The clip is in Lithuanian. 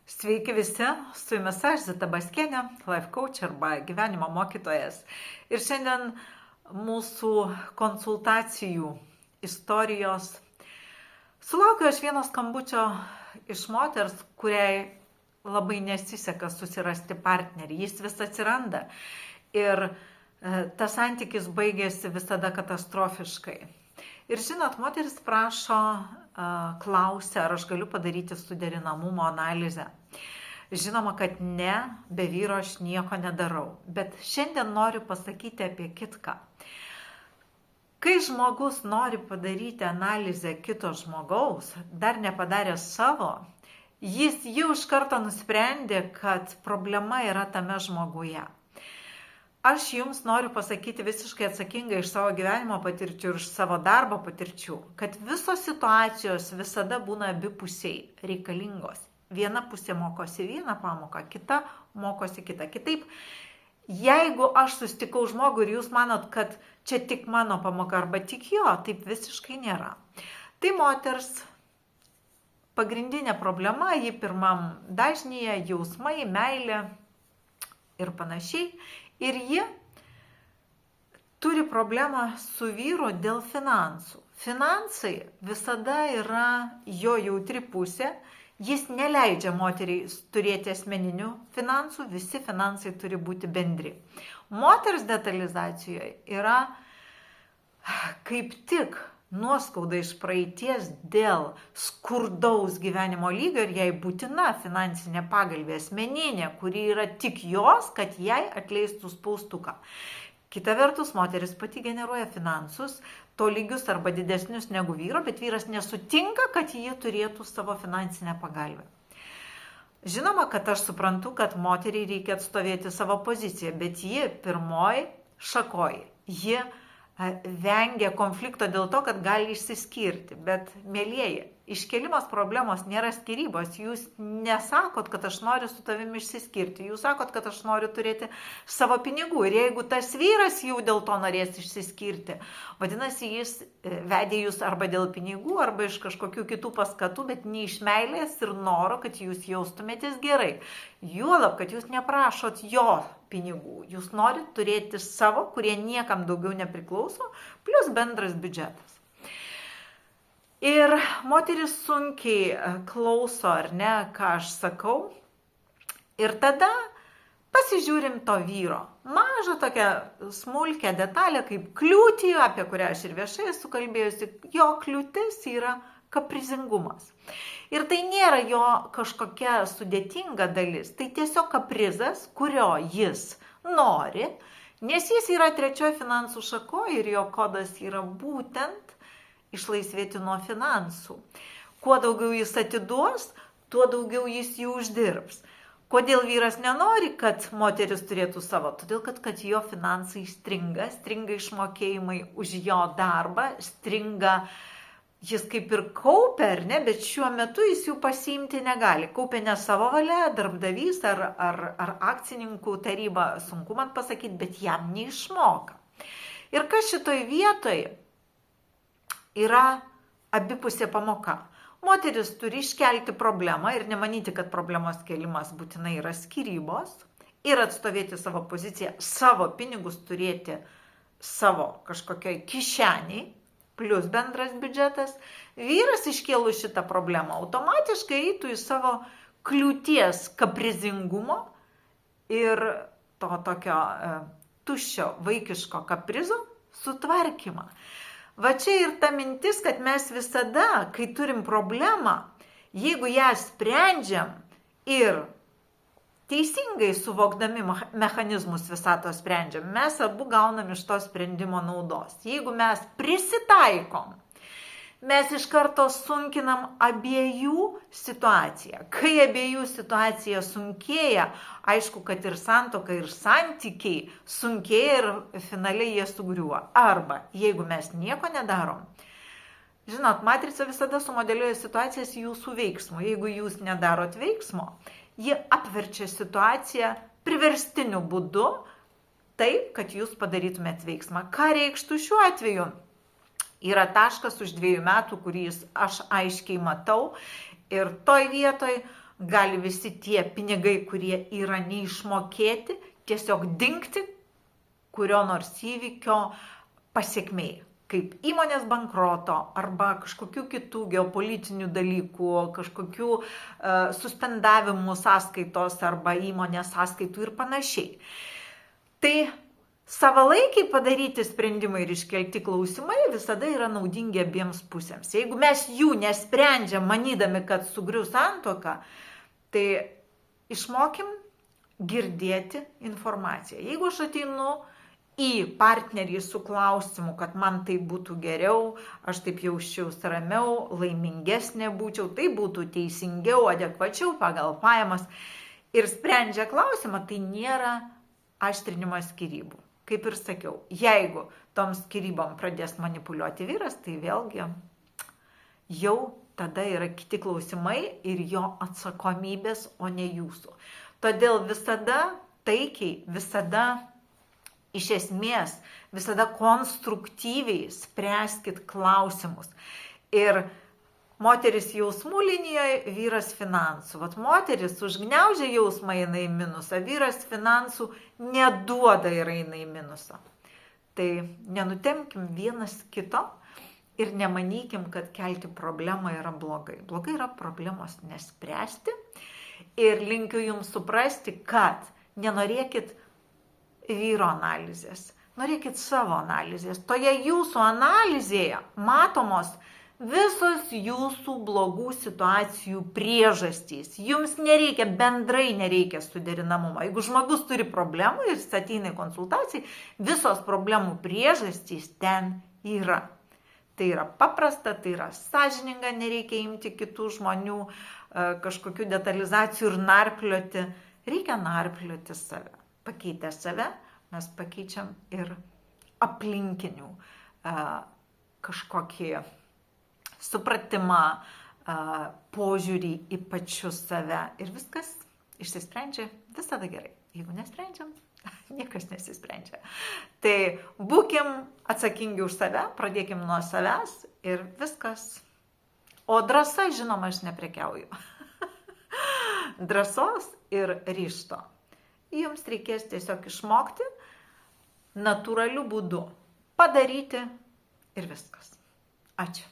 Sveiki visi, su jumis aš, Zita Baskienė, life coach arba gyvenimo mokytojas. Ir šiandien mūsų konsultacijų istorijos sulaukiu aš vieno skambučio iš moters, kuriai labai nesiseka susirasti partnerį. Jis vis atsiranda ir tas santykis baigėsi visada katastrofiškai. Ir žinot, moteris prašo, klausia, ar aš galiu padaryti suderinamumo analizę. Žinoma, kad ne, be vyro aš nieko nedarau. Bet šiandien noriu pasakyti apie kitką. Kai žmogus nori padaryti analizę kito žmogaus, dar nepadarė savo, jis jau iš karto nusprendė, kad problema yra tame žmoguje. Aš jums noriu pasakyti visiškai atsakingai iš savo gyvenimo patirčių ir iš savo darbo patirčių, kad visos situacijos visada būna abipusiai reikalingos. Viena pusė mokosi vieną pamoką, kita mokosi kitą. Kitaip, jeigu aš susitikau žmogų ir jūs manot, kad čia tik mano pamoka arba tik jo, taip visiškai nėra. Tai moters pagrindinė problema, ji pirmam dažnyje, jausmai, meilė ir panašiai. Ir ji turi problemą su vyru dėl finansų. Finansai visada yra jo jautri pusė. Jis neleidžia moteriai turėti asmeninių finansų, visi finansai turi būti bendri. Moters detalizacijoje yra kaip tik nuoskauda iš praeities dėl skurdaus gyvenimo lygio ir jai būtina finansinė pagalbė asmeninė, kuri yra tik jos, kad jai atleistų spaustuką. Kita vertus, moteris pati generuoja finansus, to lygius arba didesnius negu vyro, bet vyras nesutinka, kad ji turėtų savo finansinę pagalbę. Žinoma, kad aš suprantu, kad moteriai reikia atstovėti savo poziciją, bet ji pirmoji šakoji. Ji vengia konflikto dėl to, kad gali išsiskirti. Bet, mielieji, iškėlimas problemos nėra skyrybos. Jūs nesakot, kad aš noriu su tavimi išsiskirti. Jūs sakot, kad aš noriu turėti savo pinigų. Ir jeigu tas vyras jau dėl to norės išsiskirti, vadinasi, jis vedė jūs arba dėl pinigų, arba iš kažkokių kitų paskatų, bet ne iš meilės ir noro, kad jūs jaustumėtės gerai. Juolab, kad jūs neprašot jo pinigų. Jūs norit turėti savo, kurie niekam daugiau nepriklauso, plus bendras biudžetas. Ir moteris sunkiai klauso, ar ne, ką aš sakau. Ir tada pasižiūrim to vyro. Mažą tokią smulkę detalę, kaip kliūtį, apie kurią aš ir viešai esu kalbėjusi. Jo kliūtis yra kaprizingumas. Ir tai nėra jo kažkokia sudėtinga dalis, tai tiesiog kaprizas, kurio jis nori, nes jis yra trečioje finansų šakoje ir jo kodas yra būtent išlaisvėti nuo finansų. Kuo daugiau jis atiduos, tuo daugiau jis jų uždirbs. Kodėl vyras nenori, kad moteris turėtų savo? Todėl, kad jo finansai stringa išmokėjimai už jo darbą, stringa. Jis kaip ir kaupia, ar ne, bet šiuo metu jis jų pasiimti negali. Kaupia ne savo valia, darbdavys ar akcininkų taryba, sunku man pasakyti, bet jam neišmoka. Ir kas šitoj vietoj yra abipusė pamoka. Moteris turi iškelti problemą ir nemanyti, kad problemos kėlimas būtinai yra skyrybos ir atstovėti savo poziciją, savo pinigus turėti savo kažkokioj kišeniai, plus bendras biudžetas. Vyras iškėlus šitą problemą automatiškai eitų į savo kliūties kaprizingumo ir to tokio tuščio vaikiško kaprizo sutvarkymą. Va čia ir ta mintis, kad mes visada, kai turim problemą, jeigu ją sprendžiam ir teisingai suvokdami mechanizmus visatos sprendžiam, mes abu gaunam iš to sprendimo naudos. Jeigu mes prisitaikom, mes iš karto sunkinam abiejų situaciją. Kai abiejų situacija sunkėja, aišku, kad ir santuoka, ir santykiai sunkėja ir finaliai jie sugriuva. Arba, jeigu mes nieko nedarom, žinot, matrica visada sumodeliuoja situacijas jūsų veiksmų. Jeigu jūs nedarot veiksmo, ji apverčia situaciją priverstiniu būdu taip, kad jūs padarytumėt veiksmą. Ką reikštų šiuo atveju? Yra taškas už 2 metų, kurį aš aiškiai matau ir toj vietoj gali visi tie pinigai, kurie yra neišmokėti, tiesiog dingti kurio nors įvykio pasiekmei, kaip įmonės bankroto arba kažkokių kitų geopolitinių dalykų, kažkokių suspendavimų sąskaitos arba įmonės sąskaitų ir panašiai. Tai savalaikiai padaryti sprendimai ir iškelti klausimai visada yra naudingi abiems pusėms. Jeigu mes jų nesprendžiam, manydami, kad sugrius santuoką, tai išmokim girdėti informaciją. Jeigu aš ateinu į partnerį su klausimu, kad man tai būtų geriau, aš taip jausčiausi ramiau, laimingesnė būčiau, tai būtų teisingiau, adekvačiau pagal pajamas ir sprendžia klausimą, tai nėra aštrinimas skyrybų. Kaip ir sakiau, jeigu tom skyrybom pradės manipuliuoti vyras, tai vėlgi jau tada yra kiti klausimai ir jo atsakomybės, o ne jūsų. Todėl visada taikiai, visada iš esmės, visada konstruktyviai spręskit klausimus. Ir moteris jausmų linijoje, vyras finansų. Vat moteris užgniaužia jausmą, eina į minusą, vyras finansų neduoda ir eina į minusą. Tai nenutempkim vienas kito ir nemanykim, kad kelti problemą yra blogai. Blogai yra problemos nespręsti ir linkiu jums suprasti, kad nenorėkit vyro analizės, norėkit savo analizės. Toje jūsų analizėje matomos visos jūsų blogų situacijų priežastys. Jums nereikia, bendrai nereikia suderinamumo. Jeigu žmogus turi problemų ir jis ateina į konsultaciją, visos problemų priežastys ten yra. Tai yra paprasta, tai yra sąžininga, nereikia imti kitų žmonių kažkokių detalizacijų ir narplioti. Reikia narplioti save. Pakeitę save, mes pakeičiam ir aplinkinių kažkokį supratimą, požiūrį į pačius save ir viskas išsisprendžia visada gerai. Jeigu nesprendžiam, niekas nesisprendžia. Tai būkim atsakingi už save, pradėkim nuo savęs ir viskas. O drąsa, žinoma, aš neprekiauju. Drąsos ir ryžto. Jums reikės tiesiog išmokti natūraliu būdu padaryti ir viskas. Ačiū.